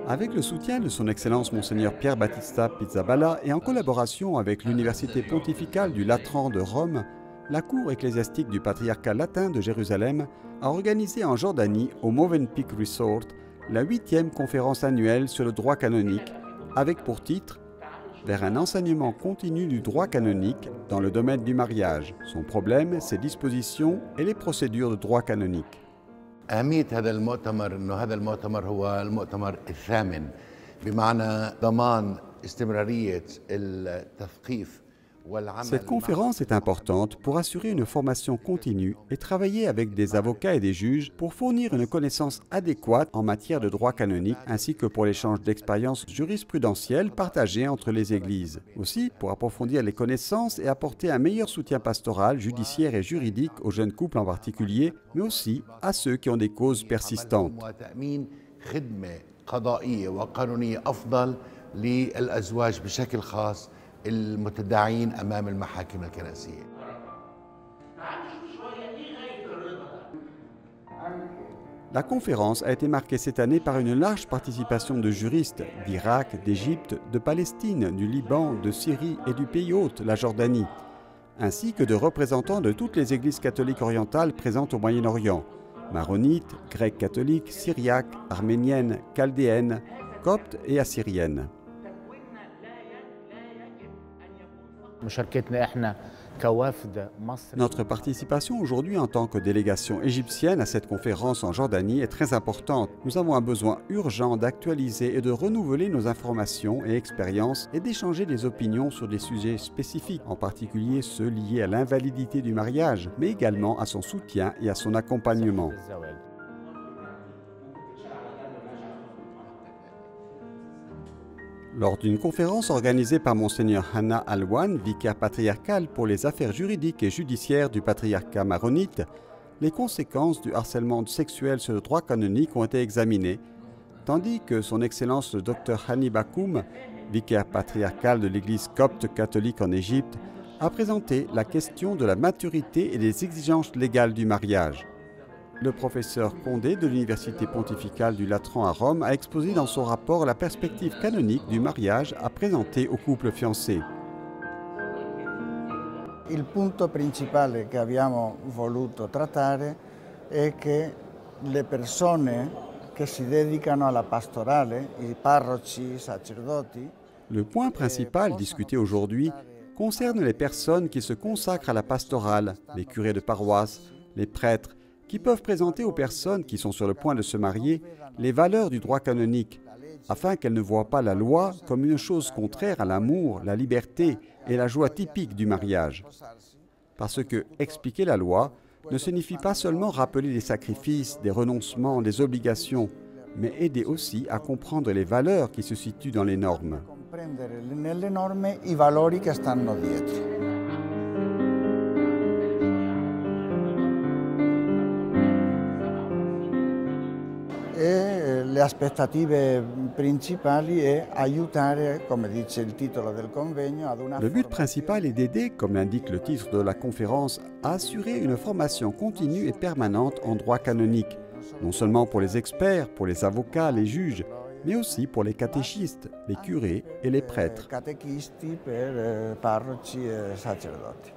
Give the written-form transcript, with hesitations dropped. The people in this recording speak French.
Avec le soutien de son Excellence Monseigneur Pier Battista Pizzaballa et en collaboration avec l'Université pontificale du Latran de Rome, la Cour ecclésiastique du Patriarcat latin de Jérusalem a organisé en Jordanie, au Movenpick Resort, la 8e conférence annuelle sur le droit canonique, avec pour titre « Vers un enseignement continu du droit canonique dans le domaine du mariage, son problème, ses dispositions et les procédures de droit canonique ». أهمية هذا المؤتمر إنه هذا المؤتمر هو المؤتمر الثامن بمعنى ضمان استمرارية التثقيف. Cette conférence est importante pour assurer une formation continue et travailler avec des avocats et des juges pour fournir une connaissance adéquate en matière de droit canonique ainsi que pour l'échange d'expériences jurisprudentielles partagées entre les églises. Aussi, pour approfondir les connaissances et apporter un meilleur soutien pastoral, judiciaire et juridique aux jeunes couples en particulier, mais aussi à ceux qui ont des causes persistantes. المتداعين أمام المحاكم الكنسية. La conférence a été marquée cette année par une large participation de juristes d'Irak, d'Égypte, de Palestine, du Liban, de Syrie et du pays hôte, la Jordanie, ainsi que de représentants de toutes les églises catholiques orientales présentes au Moyen-Orient, maronites, grecs catholiques, syriaques, arméniennes, chaldéennes, coptes et assyriennes. Notre participation aujourd'hui en tant que délégation égyptienne à cette conférence en Jordanie est très importante. Nous avons un besoin urgent d'actualiser et de renouveler nos informations et expériences et d'échanger des opinions sur des sujets spécifiques, en particulier ceux liés à l'invalidité du mariage, mais également à son soutien et à son accompagnement. Lors d'une conférence organisée par Monseigneur Hanna Alwan, vicaire patriarcal pour les affaires juridiques et judiciaires du patriarcat maronite, les conséquences du harcèlement sexuel sur le droit canonique ont été examinées, tandis que son Excellence le Dr Hani Bakoum, vicaire patriarcal de l'Église copte catholique en Égypte, a présenté la question de la maturité et des exigences légales du mariage. Le professeur Condé de l'Université pontificale du Latran à Rome a exposé dans son rapport la perspective canonique du mariage à présenter aux couples fiancés. Il punto principale che abbiamo voluto trattare è che le persone che si dedicano alla pastorale, i parroci, i sacerdoti. Le point principal discuté aujourd'hui concerne les personnes qui se consacrent à la pastorale, les curés de paroisse, les prêtres, qui peuvent présenter aux personnes qui sont sur le point de se marier les valeurs du droit canonique, afin qu'elles ne voient pas la loi comme une chose contraire à l'amour, la liberté et la joie typique du mariage. Parce que expliquer la loi ne signifie pas seulement rappeler les sacrifices, des renoncements, des obligations, mais aider aussi à comprendre les valeurs qui se situent dans les normes. Le aspettative principali è aiutare, come dice il titolo del convegno, ad una. Le but principal est d'aider, comme l'indique le titre de la conférence, à assurer une formation continue et permanente en droit canonique, non seulement pour les experts, pour les avocats, les juges, mais aussi pour les catéchistes, les curés et les prêtres. Catechisti per parroci e sacerdoti.